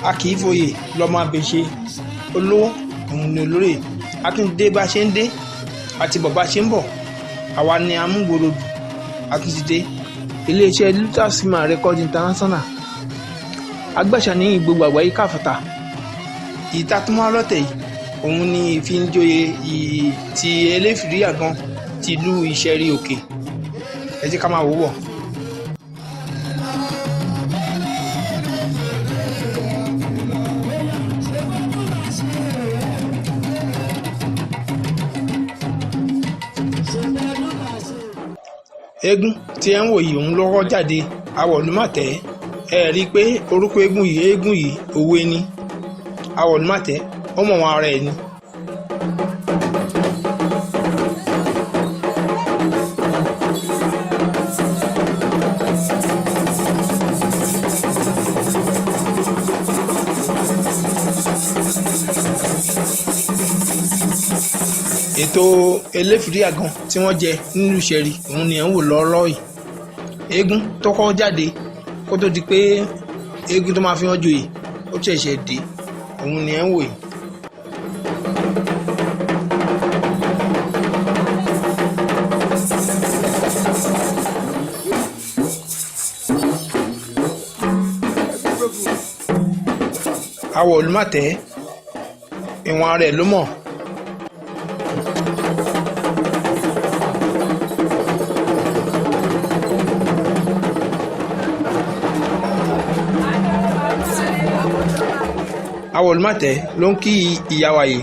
a kì í foyè lọ́mọ abèṣe olówó òun ni olórí akíndé bá ṣe ń dé àti bàbá ṣe ń bọ̀ àwa ni amúgbòròdù akíndé iléeṣẹ́ lutasima record international agbàṣà ní gbogbo àgbáyé káfọ́tà ìtàtúmọ̀ ọlọ́tẹ̀ yìí òun ni Ìfinijoyè ti Elefiri àgàn ti ìlú Ìṣẹ̀rí Òkè ẹ jẹ́ ká máa wò wọ̀. Eégún tí ẹ ń wò yìí òun lọ́wọ́ jáde awọ̀lúmọ̀tẹ́ ẹ rí i pé orúkọ eégún yìí òwe ni awọ̀lúmọ̀tẹ́ ó mọ̀ wọn ara ẹ̀ ni. Ètò Elefiri àgàn tí wọ́n jẹ nílùú Ìṣẹ̀rí òun ni ẹ̀ ń wò lọ́ọ́lọ́ yìí. Eégún tó kọ́ jáde kó tó di pé eégún tó máa fi hàn joyè ó ṣẹ̀ṣẹ̀ dé òun ni ẹ̀ ń wò yìí. Awọ̀lúmọ̀tẹ́ ìwọ̀n ara ẹ̀ ló mọ̀. Awọ̀lúmọ̀tẹ́ ló ń kí ìyá wa yìí.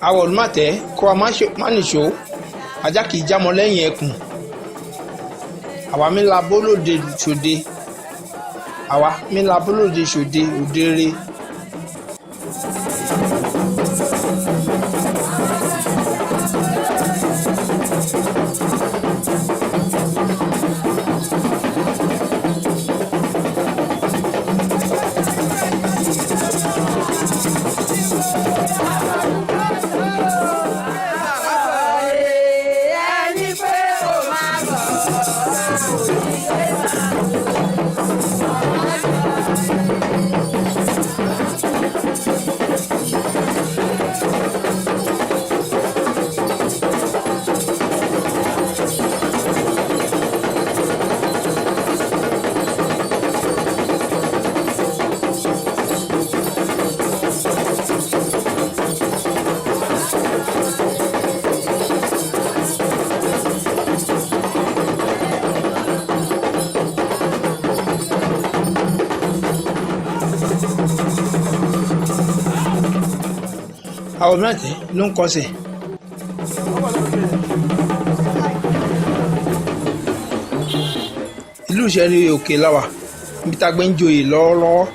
Awọ̀lúmọ̀tẹ́ kó a má nìṣó ajá kìí jámọ́ lẹ́yìn ẹkùn àwa mi la bólóde ṣòde òdere. Awọ̀lúmọ̀tẹ́ ló ń kọsẹ̀. Ìlú Ìṣẹ̀rí Òkè láwà níbi tá a gbé ń joyè lọ́wọ́lọ́wọ́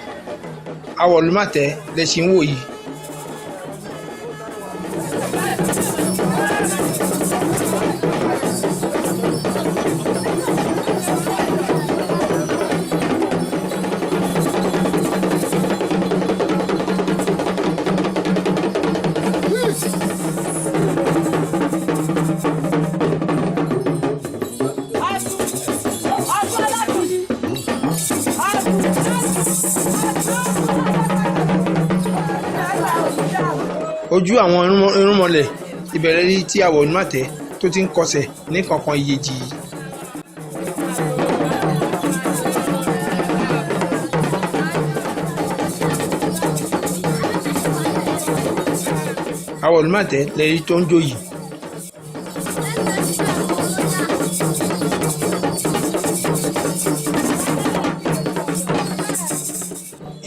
Awọ̀lúmọ̀tẹ́ lẹ́sìn wò yìí. Ojú àwọn irúnmọlẹ̀ ìbẹ̀rẹ̀ rí tí Awọ̀lúmọ̀tẹ́ tó ti ń kọsẹ̀ ní kankan ìyèjì yìí. Awọ̀lúmọ̀tẹ́ lẹ́rí tó ń jó yìí.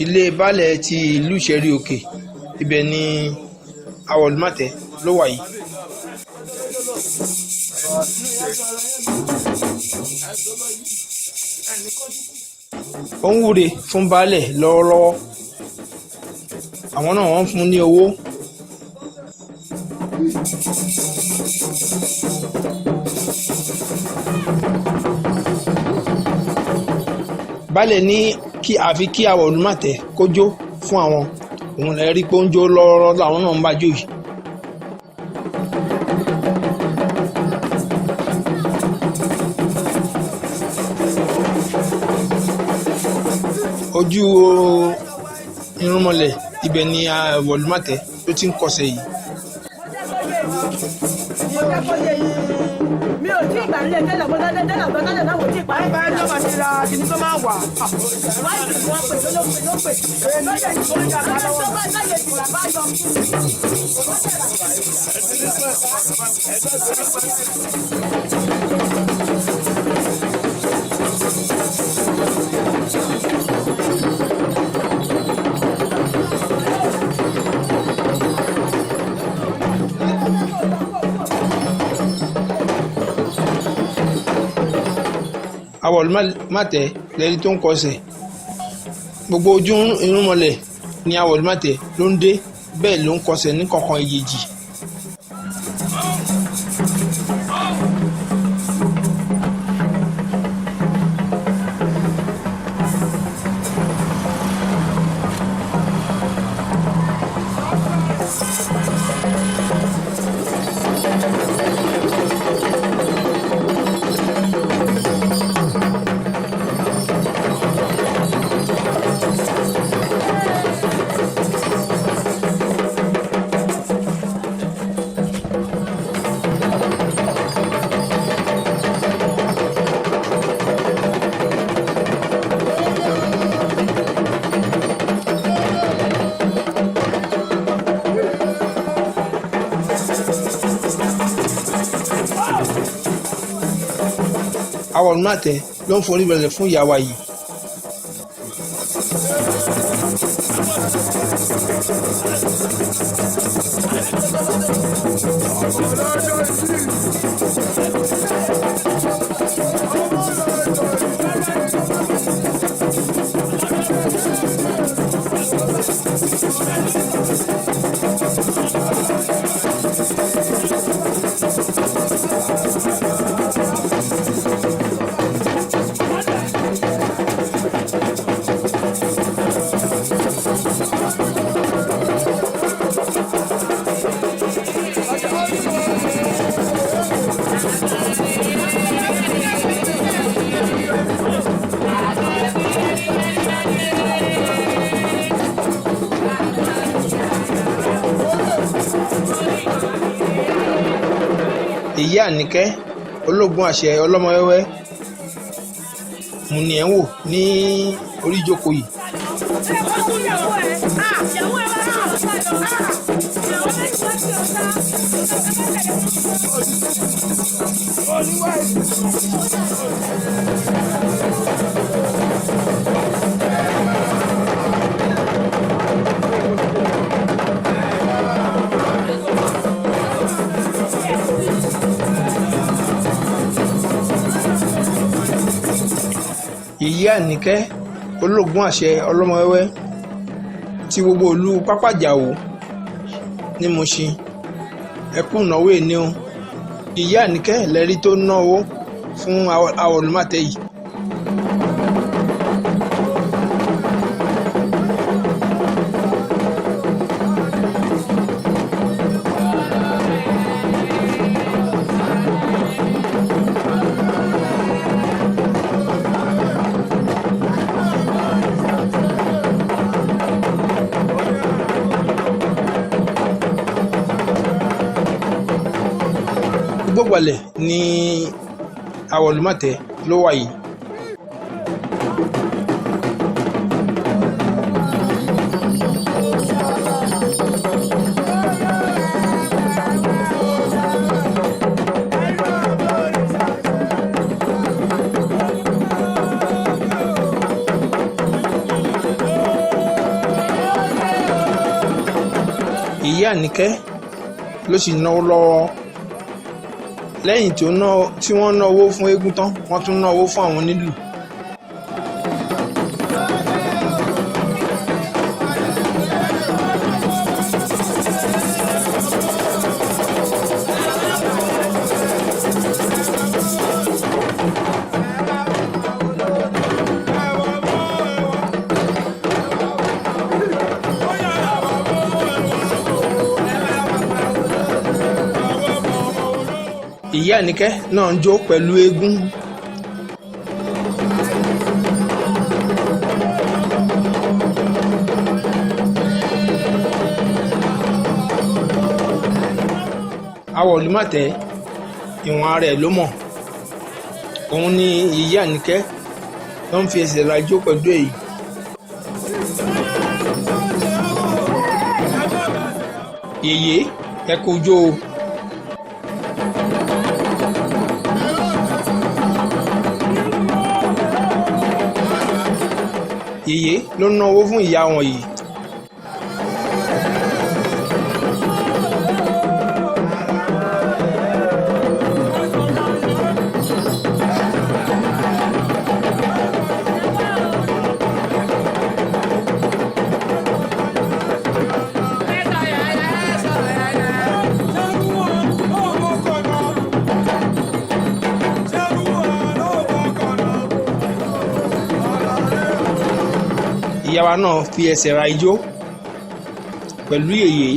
Ilé baálẹ̀ ti ìlú Ìṣẹ̀rí Òkè ibẹ̀ ni Awọ̀lúmọ̀tẹ́ ló wà yìí. ó ń wúre fún baálẹ̀ lọ́wọ́lọ́wọ́, àwọn náà wọ́n ń fún ní owó. baálẹ̀ ní àfi kí Awolumate kó jó fún àwọn, òun lè rí pé ó ń jó lọ́wọ́lọ́wọ́ làwọn náà ń bá jó yìí. ojú irúnmọlẹ̀ ibẹ̀ ni Awolumate ló ti ń kọsẹ̀ yìí. mi ò tí ì gbà nílé tẹ́lẹ̀ mo tẹ́lẹ̀ náà wò tí ì parí. báyìí ló máa ti ra kíní tó máa wà. wáyé tí wọ́n pè ló pè lóye tí wọ́n jà lọ́wọ́. tó bá láyé tí bàbá yọ. Awolumate lẹ́ni tó ń kọsẹ̀, gbogbo ojú irúnmọlẹ̀ ni Awolumate ló ń dé, bẹ́ẹ̀ ló ń kọsẹ̀ ní kọ̀ọ̀kan ìyèjì. Awolumate ló ń forí balẹ̀ fún ìyá wa yìí. Èyí Àníkẹ́ ológun àṣẹ ọlọ́mọ wẹ́wẹ́ mo ní ẹ̀ ń wò ní orí ìjókòó yìí. Èyí Àníkẹ́ ológun àṣẹ ọlọ́mọ wẹ́wẹ́ tí gbogbo ìlú Pápájàwó ní Mùṣín ẹkú ìnáwó èní o. Èyí Àníkẹ́ lẹ́rí tó náwó fún Awolumate yìí. Gbogbalẹ̀ ni Awolumate ló wà yìí. Èyí Àníkẹ́ ló sì náwó lọ́wọ́ lẹ́yìn tí wọ́n ná owó fún eégún tán wọ́n tún ná owó fún àwọn onílù. Ìyá Àníkẹ́ náà ń jó pẹ̀lú eégún. Awọ̀lúmọ̀tẹ́ ìwọ̀n ara ẹ̀ ló mọ̀. Òun ni Ìyá Àníkẹ́ ló ń fi ẹsẹ̀ rajó pẹ̀lú èyí. Yèyé ẹ kú jó o. Yèyé ló ná owó fún ìyá wọn yìí. Ìyá wa náà fi ẹsẹ̀ ra ijó pẹ̀lú yèyé.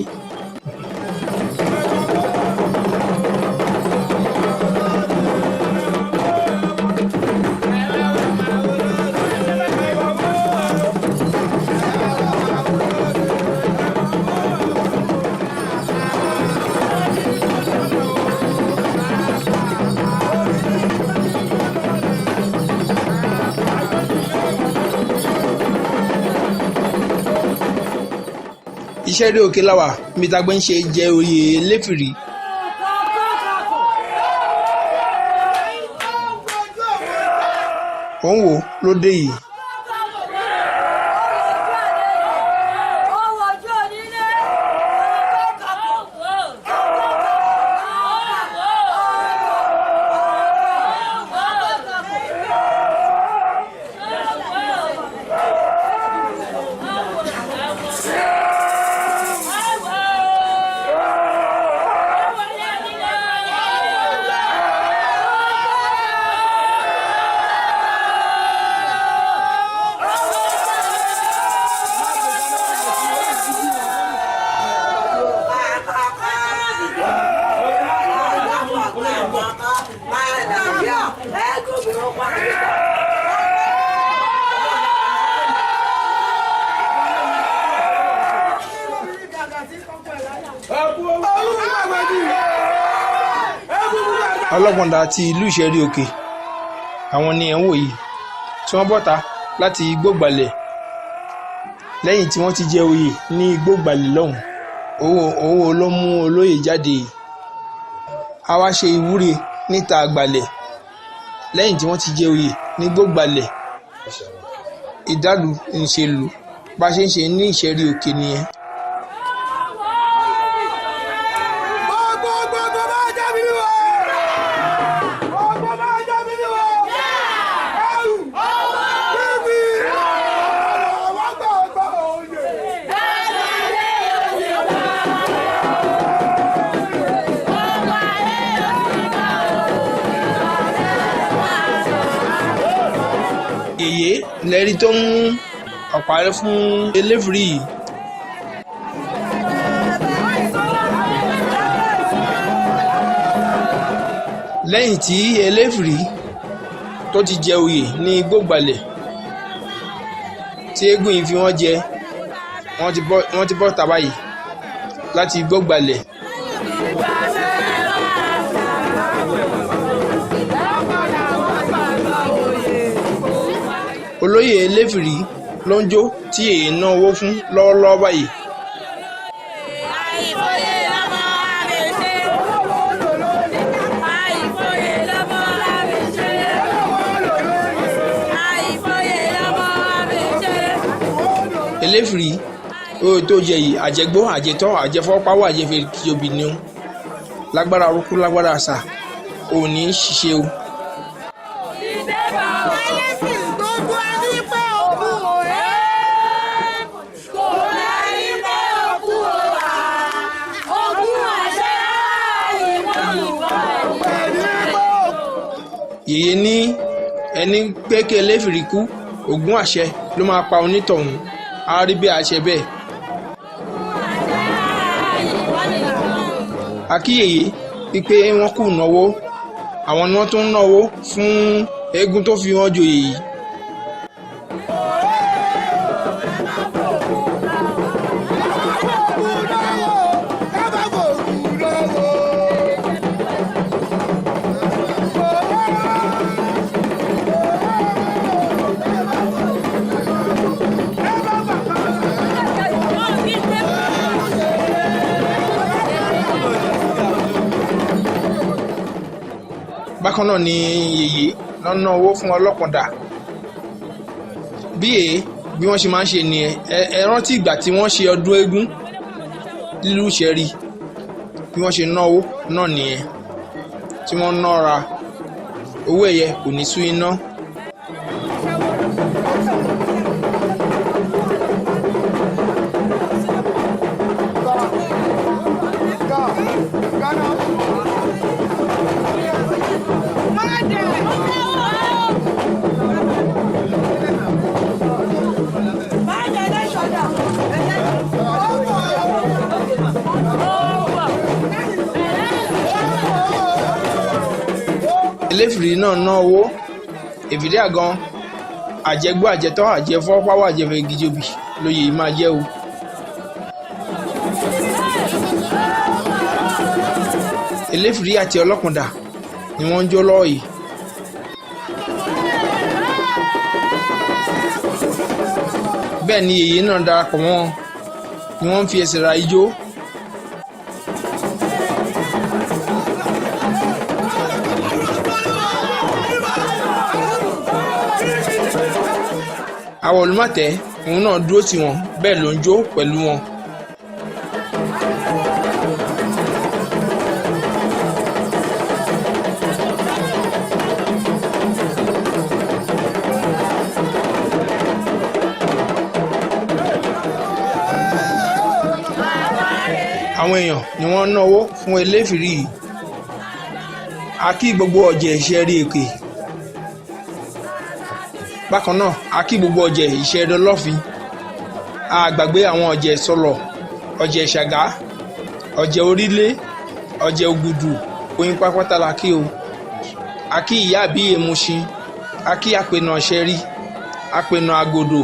Iṣẹ́ rí òkè láwà níbi tá a gbé ń ṣe jẹ oyè Elefiri. Òun wò ló dé yìí. Ọlọ́gbọ̀ndà ti ìlú Ìṣẹ́rí Òkè àwọn ni ẹ̀ ń wò yìí tí wọ́n bọ́ta láti Igbógbalẹ̀ lẹ́yìn tí wọ́n ti jẹ oyè ní Igbógbalẹ̀ lọ́hùn. Owó ló mú olóyè jáde. A wá ṣe ìwúre níta Àgbàlẹ̀ lẹ́yìn tí wọ́n ti jẹ oyè ní Igbógbalẹ̀. Ìdálù ìṣèlú bá ṣe ń ṣe ní Ìṣẹ́rí Òkè nìyẹn. Yèyé lẹ́rí tó ń ọ̀pá rẹ̀ fún Elefiri yìí. Lẹ́yìn tí Elefiri tó ti jẹ oyè ní Igbógbalẹ̀ tí eégún yìí fi wọ́n jẹ wọ́n ti bọ́ tàbá yìí láti Igbógbalẹ̀. Olóyè Elefiri ló ń jó tí èyí ná owó fún lọ́wọ́lọ́wọ́ báyìí. Elefiri oyè tó jẹ yìí àjẹgbó àjẹtọ́ àjẹfọ́páwọ́ àjẹfẹ́ kí obì ní o lágbára orúkú lágbára àṣà ò ní ṣiṣẹ́ o. Yèyé ní ẹni pé kí Elefiri kú ògún àṣẹ ló máa pa onítọ̀hún, á rí bí àṣẹ bẹ́ẹ̀. Akíyèyé wípé wọ́n kù náwó, àwọn ni wọ́n tún ń náwó fún eégún tó fi wọ́n joyè yìí. Bákan náà ni yèyé lọ́nà owó fún ọlọ́pọ̀dà bí wọ́n ṣe máa ń ṣe nìyẹn. Ẹ rántí ìgbà tí wọ́n ṣe ọdún eégún lílù ṣẹ́rí, bí wọ́n ṣe náwó náà nìyẹn, tí wọ́n nára owó ẹ̀yẹ kò ní sú iná. Elefiri náà ná owó èfìdí àgan àjẹgbó àjẹtọ́ àjẹfọ́ pàwọ́ àjẹfẹ́ gijobi lóye yìí máa jẹ́ o. Elefiri àti ọlọ́pọ̀dà ni wọ́n ń jó lọ́wọ́ yìí. Bẹ́ẹ̀ ni yèyé náà darapọ̀ mọ́ wọn ni wọ́n ń fi ẹsẹ̀ ra ijó. Àwọn olùmọ̀tẹ́ òun náà dúró tì wọ́n, bẹ́ẹ̀ ló ń jó pẹ̀lú wọn. Àwọn èèyàn ni wọ́n náwó fún Elefiri yìí. A kí gbogbo ọ̀jẹ̀ ìṣẹ́rí èkè. Bákan náà a kí gbogbo ọ̀jẹ̀ ìṣẹ́rí ọlọ́fin. A gbàgbé àwọn ọ̀jẹ̀ sọlọ̀, ọ̀jẹ̀ ìṣàgá, ọ̀jẹ̀ orílẹ̀, ọ̀jẹ̀ ògùdù, oyin pápátá la kí o. A kí ìyá àbíyè Mushin, a kí àpènà ṣẹ́rí, àpènà àgòdò,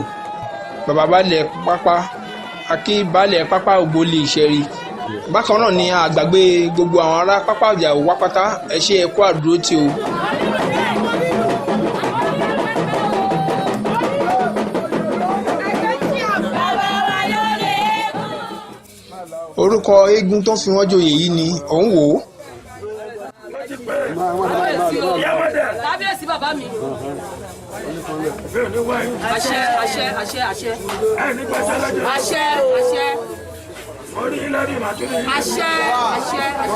bàbá balẹ̀ pápá, a kí balẹ̀ pápá ògbólé ìṣẹ́rí. Bákan náà ni a gbàgbé gbogbo àwọn ará pápá ọjà òwá pátá, ẹ ṣé ẹ kú àdúró tí o. Orúkọ eégún tó fi wọ́n joyè yìí ni òun wò ó. Kábíyèsí bàbá mi. Àṣẹ àṣẹ àṣẹ àṣẹ. Àṣẹ àṣẹ. Àṣẹ àṣẹ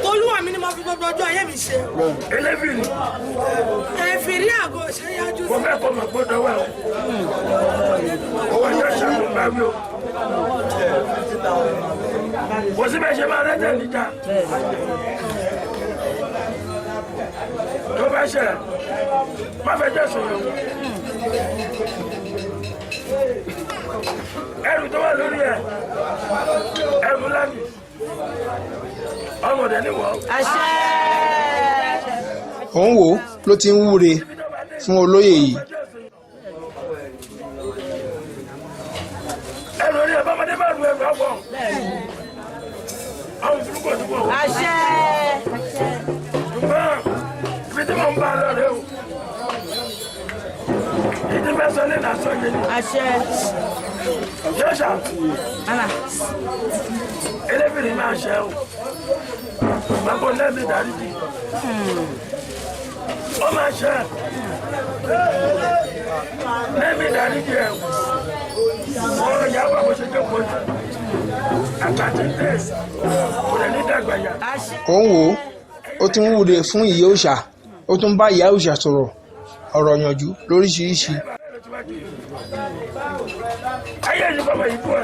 Olúwa mi ni mo fi gbogbo ọjọ́ ayé mi ṣe. Elefiri. Ẹ̀fìrí àgọ́ ṣe yájú sí. Mo fẹ́ kọ́ mọ̀ gbọ́dọ̀ wẹ̀ o. Owó yóò ṣàkóso bá wí o. Kò sí bẹ́ẹ̀ ṣe máa rẹ́jẹ̀ níta. Tó bá ṣe má fẹ́ jẹ́ sọ̀rọ̀. Ẹrù tó wà lórí ẹ̀ ẹrù lámì. Ọmọdé ni wọ́n. òun wò ló ti ń wúre fún olóyè yìí. Ẹrù orí ẹ̀ bọ́mọdé bá rù ẹrù ọ̀pọ̀. Àwọn ìfúrúkọ̀ tó wọ̀. Ṣùgbọ́n ibi tí mo ń bá lọ rẹ o. Ìdí mẹ́sàn ní ìdásọ́ yẹn ni. Yóò ṣà. Elefiri máa ṣe o. Bàbá lẹ́mí dáríjì. Ó máa ṣe. Lẹ́mí dáríjì ẹ̀. Wọ́n yà wà bó ṣe jókòó yìí. Àgbàtí tẹ̀sí. Kò lè ní dàgbà yà. òun wò ó ti ń wúre fún ìyá òòṣà ó tún bá ìyá òòṣà sọ̀rọ̀ ọ̀rọ̀ yànjú lóríṣiríṣi. Ayé ìlú bàbá yìí kú ẹ̀.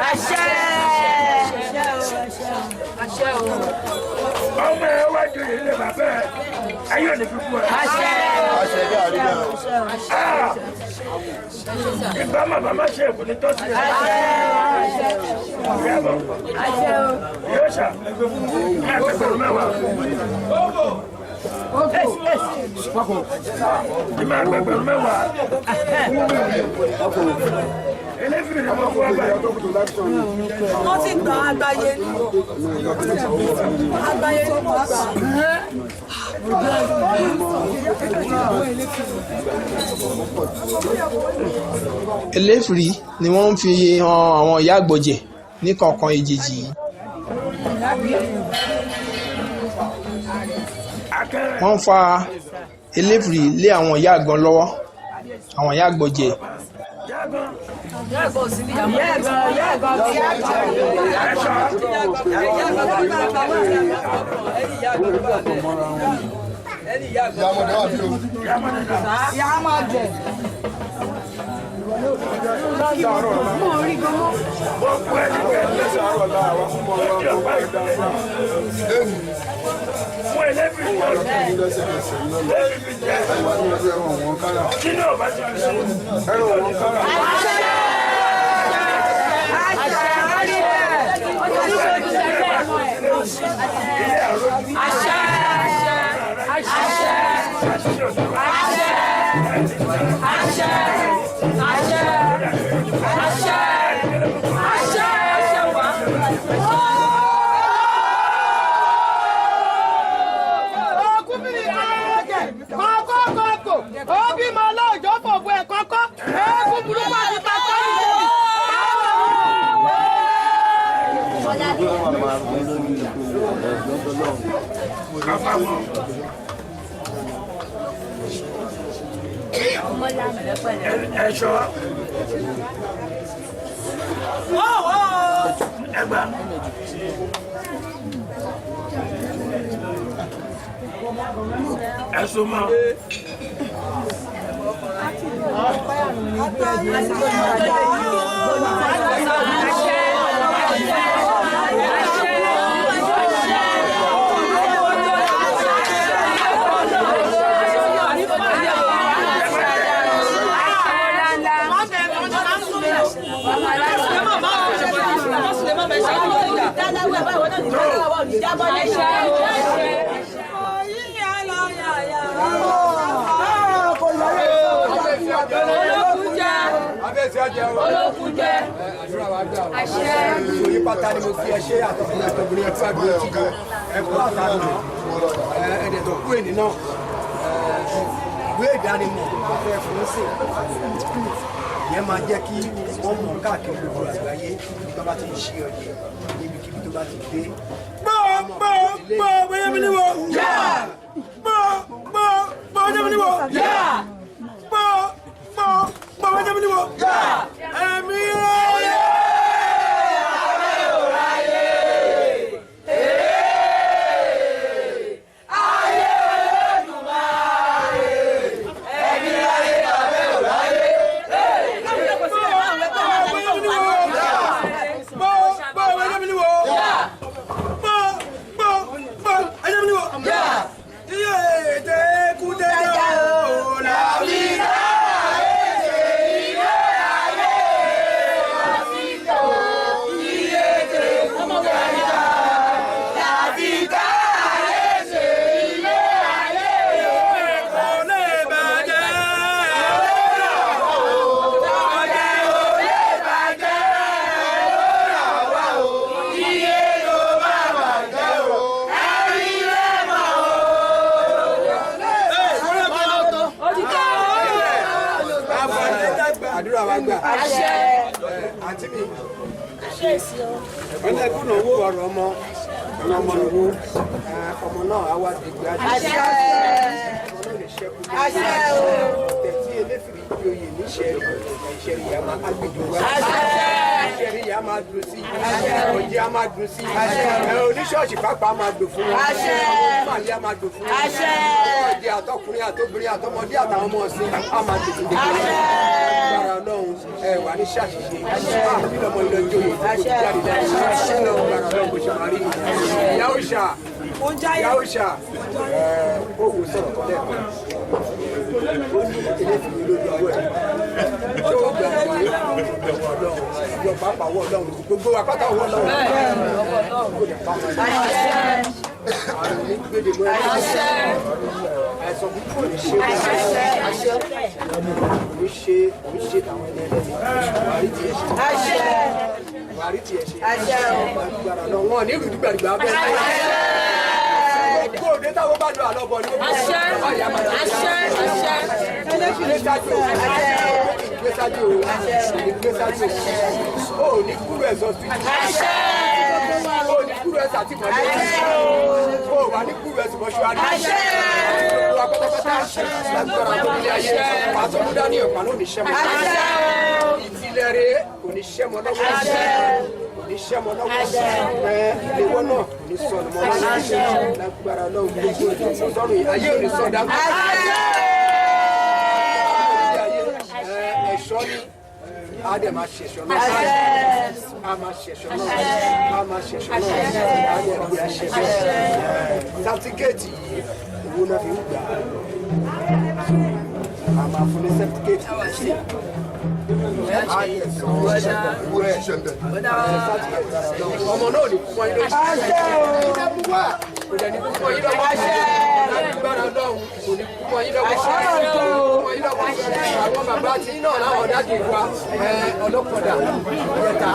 Ọmọ ẹ wá ju ilé bàbá ẹ. Ayé ò ní fi kú ẹ̀. Ìgbà màmá ṣe èkó ní tọ́sí ẹ̀. Yóò ṣà máa gbẹgbẹ̀rún mẹ́wàá. Ìmọ̀ àgbẹgbẹ̀rún mẹ́wàá. Elefiri ni mo fún àgbà yìí. Wọ́n ti gbà àgbáyé ní. Àgbáyé ní mo gbà. Elefiri ni wọ́n ń fi hàn àwọn ìyá àgbọ̀jẹ̀ ní kọ̀ọ̀kan èjèèjì yìí. wọ́n fa Elefiri lé àwọn ìyá àgbọn lọ́wọ́ àwọn ìyá àgbọ̀jẹ̀. Ẹ̀ṣọ́. Ẹgbà. Ẹ̀ṣọ́ mọ́. Ìròyìn pátá ni mo fi ẹṣẹ́ àtọkùnrin àtọkùnrin ẹ̀fọ́ àgbẹ̀ ti jẹ ẹ̀kọ́ àtàlù ẹ̀dẹ̀ tó kú ènì náà ìwé ìdánimọ̀ ọ̀fẹ́ fúnṣe ìyẹn máa jẹ́ kí wọ́n mọ̀ káàkiri gbogbo àgbáyé tó bá ti ń ṣe ọ̀yẹ́ níbikíbi tó bá ti dé. Gbọ́ bóyá mi ni wọ́n. Gbọ́ bóyá mi ni wọ́n. Gbọ́ bóyá mi ni wọ́n. Ẹ̀mí ayé. Ayé kábíyèsí o. Wọ́n lè kúnnà owó ọ̀rọ̀ ọmọ ìwó ọmọ náà á wá dìgbà àṣẹ àṣẹ o. tẹ̀tí Elefiri di oyè níṣẹ́ ìṣẹ̀rí yà máa gbèjò wá. ìṣẹ̀rí yà máa dùn sí. ọ̀jẹ̀ á máa dùn sí. oníṣọ́ọ̀ṣì pápá máa dùn fún wa. màlí á máa dùn fún wa. ọ̀jẹ̀ àtọkùnrin àtobìnrin àtọmọdé àtàwọn ọmọ ọ̀sìn á máa dùn sí. agbára Ọlọ́run wà ní ṣàṣìṣe. àbí lọmọ ilé ọjọ́ yìí kò jáde láti ṣe agbára Ọlọ́run bó ṣe máa rí. Yausha ó wò sọ̀rọ̀ tọ́lẹ̀ ó ní Elefiri lójú ọwọ́ ẹ̀ ṣé ó gbà pé Ọlọ́run yọ pápá ọwọ́ Ọlọ́run gbogbo apáta ọwọ́ Ọlọ́run kò dẹ̀ pápá àrùn ní gbèdémọ́ àìsàn púpọ̀ ní ṣe òun ṣe àwọn ẹlẹ́dẹ̀ wàrí tiẹ̀ ṣe gbàrà lọ wọn ní ìlú dìgbàdìgbà bẹ́ẹ̀ òde táwọn bá lọ àlọ́bọ̀ ni ó ó ní kúrò ẹ̀sọ́ sí ó ní kúrò ẹ̀sọ́ àti mọ̀lẹ́ ó wà ní kúrò ẹ̀sọ́ mọ̀ṣúárì ó pátápátá lágbára tó nílé ayé àtọ́múdá ní ọ̀pá náà ní sẹ́mọ̀ ìtìlẹ̀rẹ̀ kò ní sẹ́mọ̀ lọ́wọ́ ní sẹ́mọ̀ lọ́wọ́ ìléwọ́ náà ní sọ̀nù mọ́ lágbára náà gbogbo ìtọ́sọ́nù ayé ò ní sọ̀dá ẹ̀ṣọ́ ní adé máa ṣẹ̀ṣọ́ náà a máa ṣẹ̀ṣọ́ náà adé ìgbé aṣẹ̀ṣọ́ sátíkẹ́ẹ̀tì owó náà fi ń gbà a máa fún ní sátíkẹ́ẹ̀tì ọmọ náà ní kúmọ yín lọ́wọ́ kò dẹ̀ ní kúmọ yín lọ́wọ́ lágbára lọ́hùn kò ní kúmọ yín lọ́wọ́ àwọn bàbá tí náà láwọn dájú wa ọlọ́kọ̀dà ìyẹta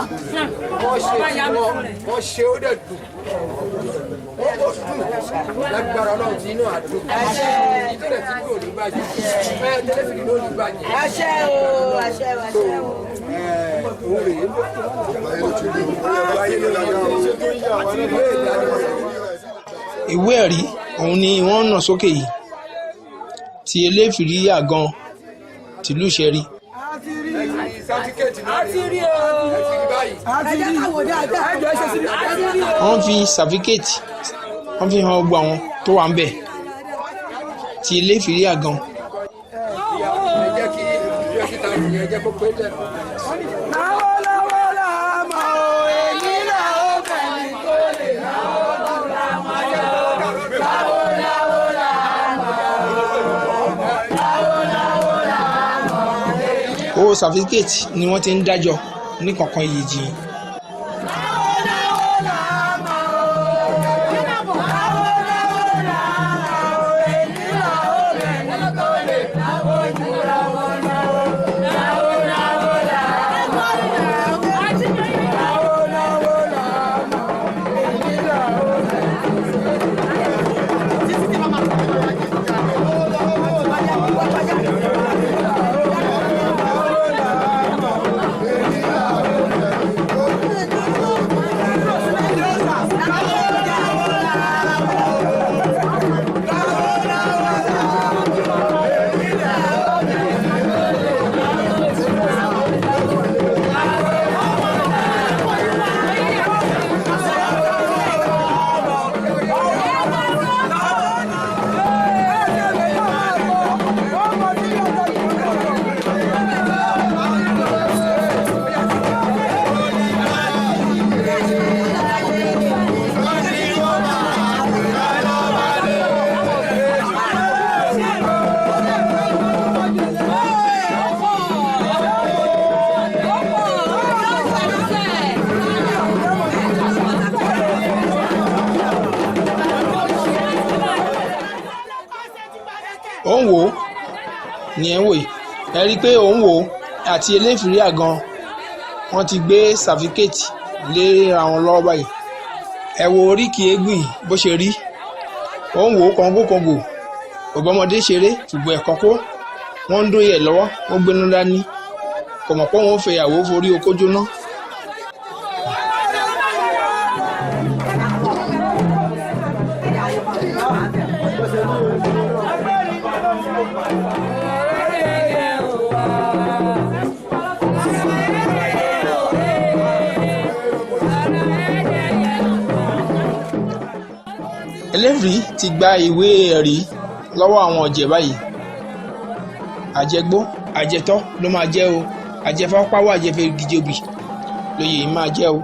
wọ́n ṣe tí wọ́n ṣe ó dẹ̀ dùn lágbára lọ́hùn tí náà àdùn ìtẹ̀lẹ̀ tí kò ní bàjẹ́ Elefiri ló ní bàjẹ́. àṣẹ o àṣẹ o. ìwé ẹ̀rí òun ni wọ́n nà sókè yìí ti Elefiri àgan tìlú Ìṣẹ̀rí. wọ́n fi sàfíkẹ́ẹ̀tì wọ́n fi hàn gbogbo àwọn tó wà ń bẹ̀ ti Elefiri àgan. owó sàfíkẹ́ẹ̀tì ni wọ́n ti ń dájọ́ ní kọ̀ọ̀kan ìyèjì. òun wò ó ní ẹ̀ ń wò yìí ẹ rí i pé òun wò ó àti Elefiri àgan wọ́n ti gbé sàfíkẹ́ẹ̀tì lé àwọn lọ́wọ́ báyìí ẹ wo oríkì eégún bó ṣe rí òun wò ó kọ̀ǹgò òbọ̀mọdé ṣeré ṣùgbọ́n ẹ̀kọ́ kó wọ́n ń dóyè lọ́wọ́ ó gbéná dání kò mọ̀ pé wọ́n fẹ́ ìyàwó forí okó jóná. Elefiri ti gba ìwé ẹ̀rí lọ́wọ́ àwọn ọ̀jẹ̀ báyìí. Àjẹgbó àjẹtọ́ ló máa jẹ́ o, àjẹfápáwọ̀ àjẹfẹ́gijobì lóye yìí máa jẹ́ o.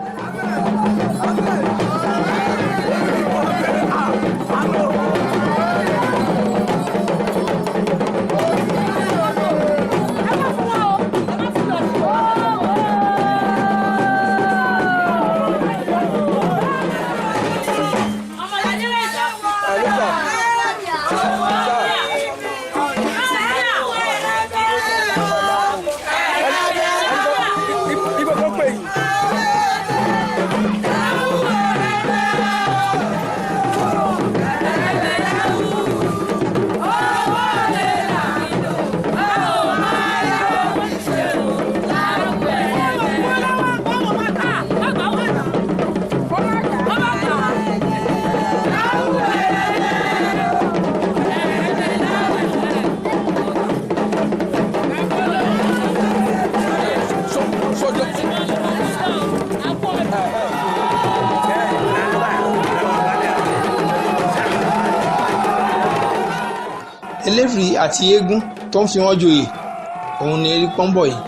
Elefiri àti eégún tó ń fi wọ́n joyè òun ni erí pọ́ńbọ̀ yìí.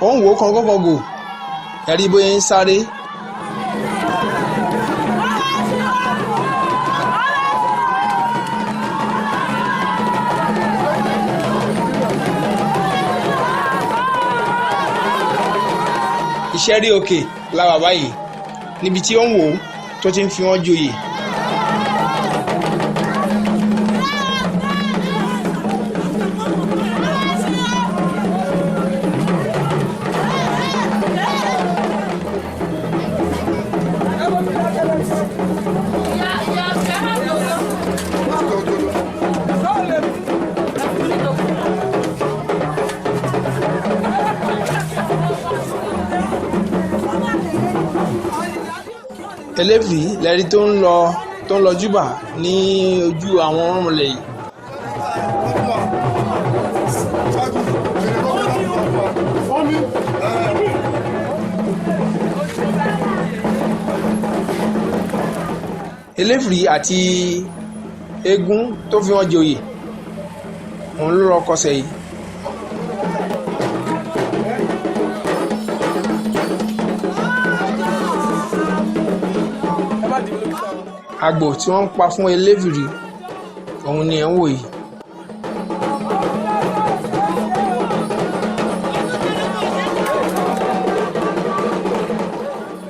Ó ń wò kọ́ńgọ́kọ́gò ẹ̀rí bóyá ń sáré. Ìṣẹ́rí òkè la wà báyìí níbi tí ó ń wò tó ti ń fi wọ́n joyè. Elefiri lẹ́rí tó ń lọ júbà ní ojú àwọn ọ̀rúnmọlẹ̀ yìí. Elefiri àti eégún tó fi wọ́n joyè òun ló lọ kọsẹ̀ yìí. Àgbò tí wọ́n ń pa fún Elefiri òun ni ẹ̀ ń wò yìí.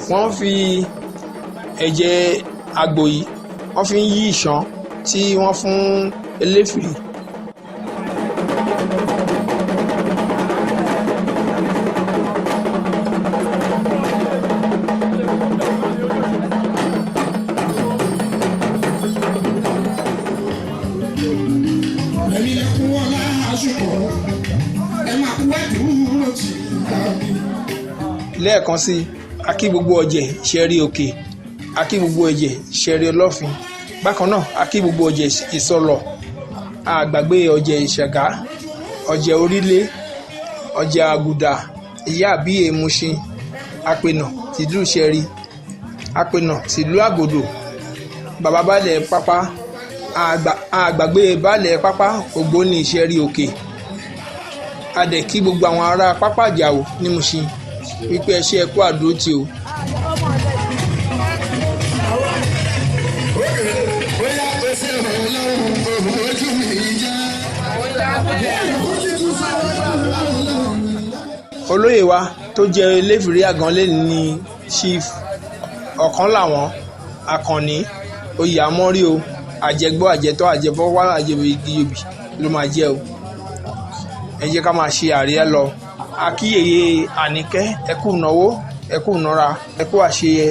Wọ́n fi ẹ̀jẹ̀ àgbò yìí wọ́n fi ń yí ìṣàn tí wọ́n fún Elefiri. Lẹ́ẹ̀kan sí a kí gbogbo ọ̀jẹ̀ ṣẹ̀rí òkè, a kí gbogbo ọ̀jẹ̀ ṣẹ̀rí ọlọ́fin, bákan náà a kí gbogbo ọ̀jẹ̀ ìsọlọ̀, a gbàgbé ọ̀jẹ̀ ìṣàgá, ọ̀jẹ̀ orílẹ̀, ọ̀jẹ̀ àgùdà, ìyá àbí èmúṣin, àpènà tìlú ṣẹ̀rí, àpènà tìlú àgòdò, bàbá baálẹ̀ pápá, a gbàgbé baálẹ̀ pápá ògbóni ìṣẹ̀rí òkè. A dẹ̀ kí gbogbo àwọn ará pápá àjàò ní Mùṣin wípé ẹ ṣé ẹ kú àdúrótì o. Olóyè wa tó jẹ Elefiri àgànlé ní Chief ọ̀kan làwọn Akànní oyè àmọ́rí o, àjẹgbọ́ àjẹtọ́ àjẹfọwọ́ àjẹbìgiyòbì ló máa jẹ́ o. Ẹ jẹ́ ká máa ṣe àríyá lọ. Akíyèyè Àníkẹ́ ẹ kú náwó ẹ kú nọra ẹ kú àṣeyẹ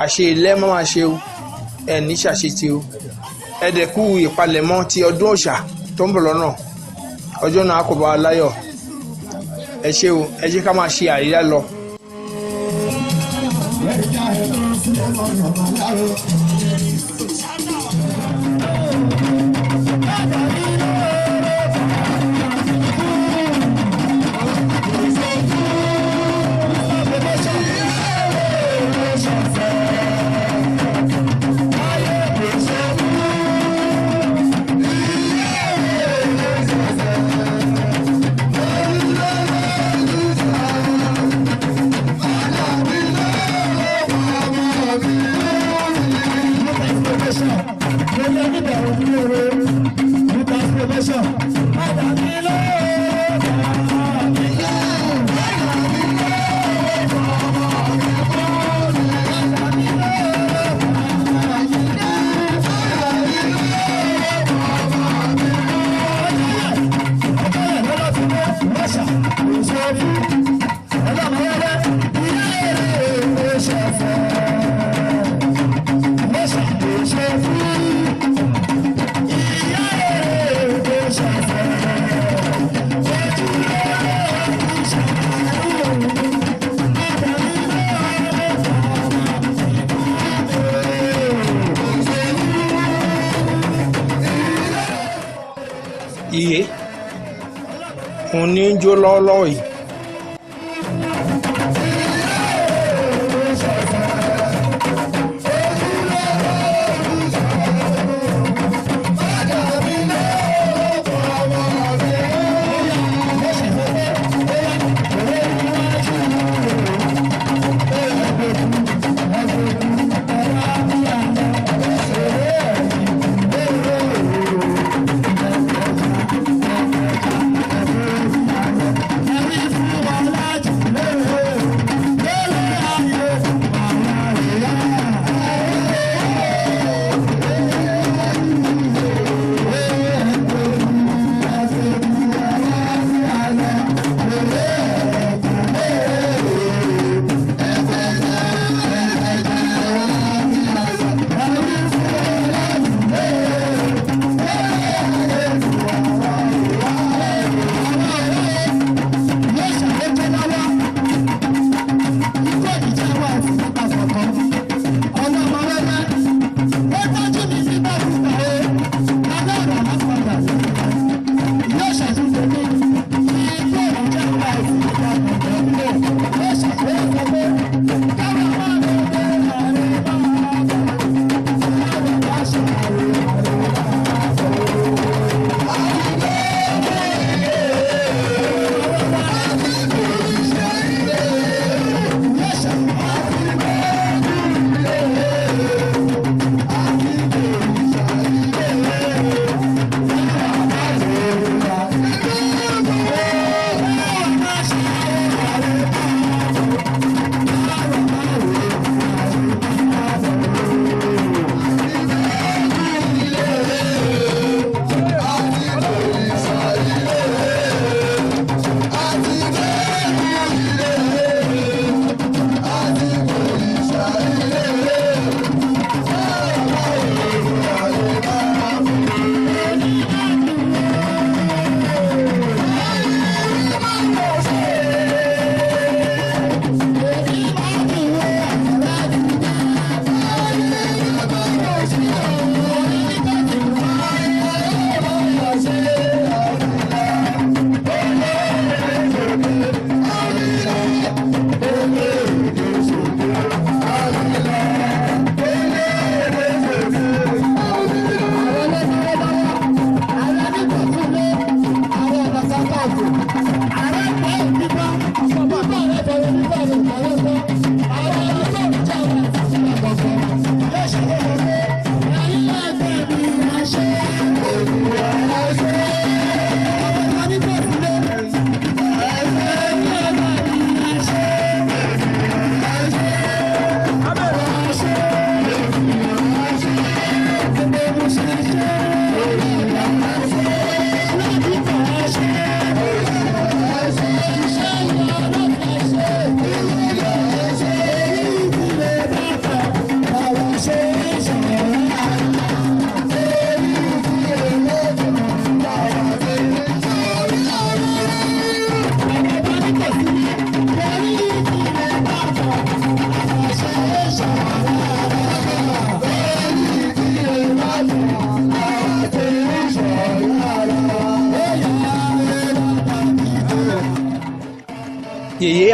àṣe ilẹ̀ máa ṣe o ẹ ní ṣàṣetì o ẹ dẹ̀kú ìpalẹ̀mọ́ ti ọdún òòṣà tó ń bọ̀ lọ́nà ọjọ́ náà kò bá wa láyọ̀ ẹ ṣé o ẹ jẹ́ ká máa ṣe àríyá lọ. Iye òun ní ń jó lọ́wọ́lọ́wọ́ yìí. Ayeye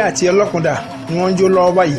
àti ọlọ́kùndà ni wọ́n ń jó lọ́wọ́ báyìí.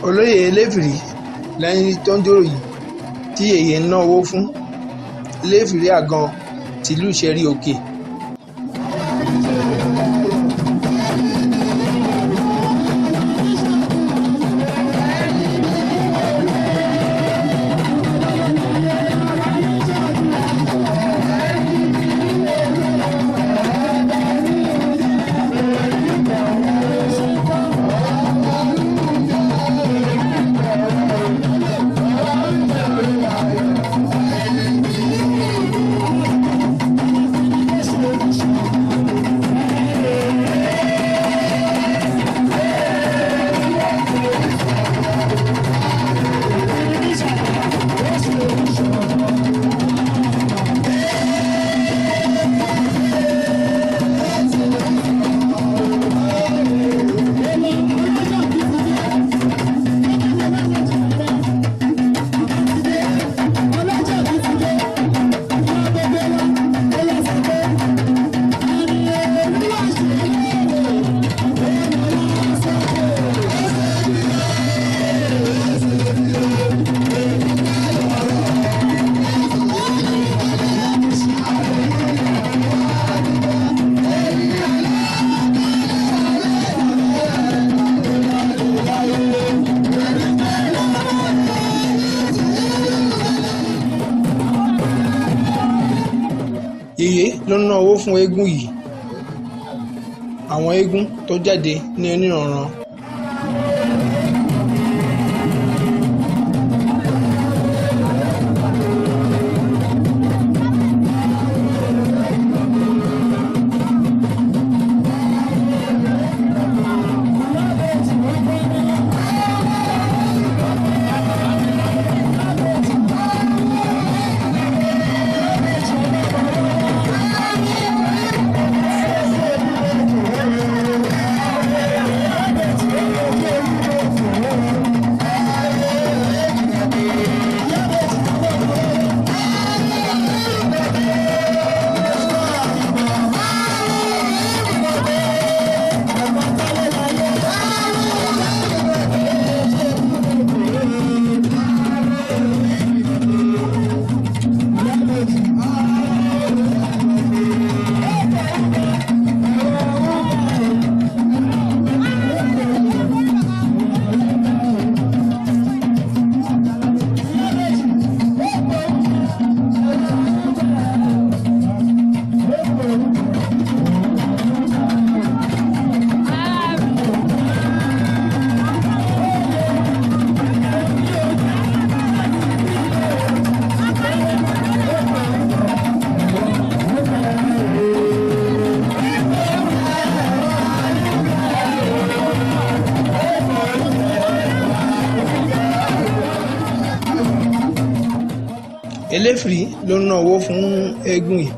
Olóyè Elefiri lẹ́yìn tó ń dúró yìí tí yèyé ń ná owó fún Elefiri àgàn tìlú Ìṣẹ̀rí Òkè. Yèyé ló ń ná owó fún eégún yìí, àwọn eégún tó jáde ní oníranran. Elefiri ló ń ná owó fún eégún yìí,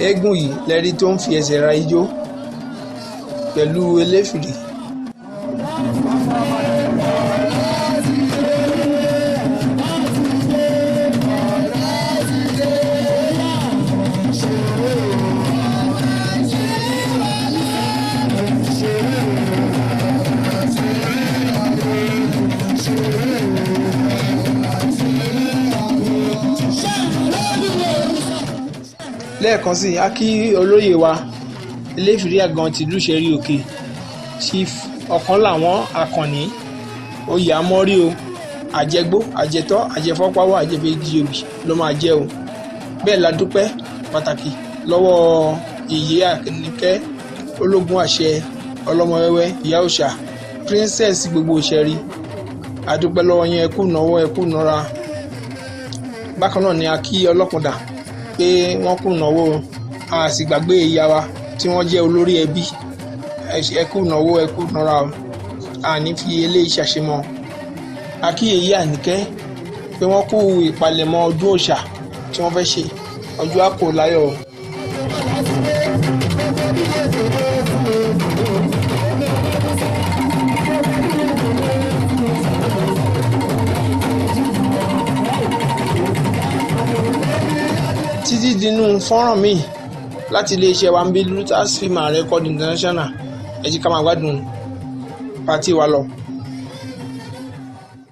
eégún yìí lẹ́rí tó ń fi ẹsẹ̀ ra ijó pẹ̀lú Elefiri. lẹ́ẹ̀kan sí a kí olóyè wa Elefiri àgàn tìlú Ìṣẹ̀rí Òkè Chief ọ̀kan làwọn Àkànní oyè amọ́rí o àjẹgbó àjẹtọ́ àjẹfọ́páwọ́ àjẹfẹ́jìòbí ló máa jẹ́ o. bẹ́ẹ̀ la dúpẹ́ pàtàkì lọ́wọ́ Ìyè Àníkẹ́ ológun àṣẹ ọlọ́mọwẹ́wẹ́ ìyá òòṣà princess gbogbo Ìṣẹ̀rí adúpẹ́ lọ́wọ́ yẹn ẹkú náwó ẹkú nọ́ra. bákan náà ni a kí ọlọ́kùndà pé wọ́n kú náwó a sì gbàgbé ìyá wa tí wọ́n jẹ́ olórí ẹbí ẹkú náwó ẹkú nọ́ra o àní fi eléyìí ṣàṣemọ́. a kí Ìyè Àníkẹ́ pé wọ́n kú ìpalẹ̀mọ́ ọdún òòṣà tí wọ́n fẹ́ ṣe ọjọ́ àkó láyọ̀ o. títí dínú fọ́nrán míì láti iléeṣẹ́ wa ń bí Lutas Film and Record International ẹ jí ká máa gbádùn pàtí wa lọ.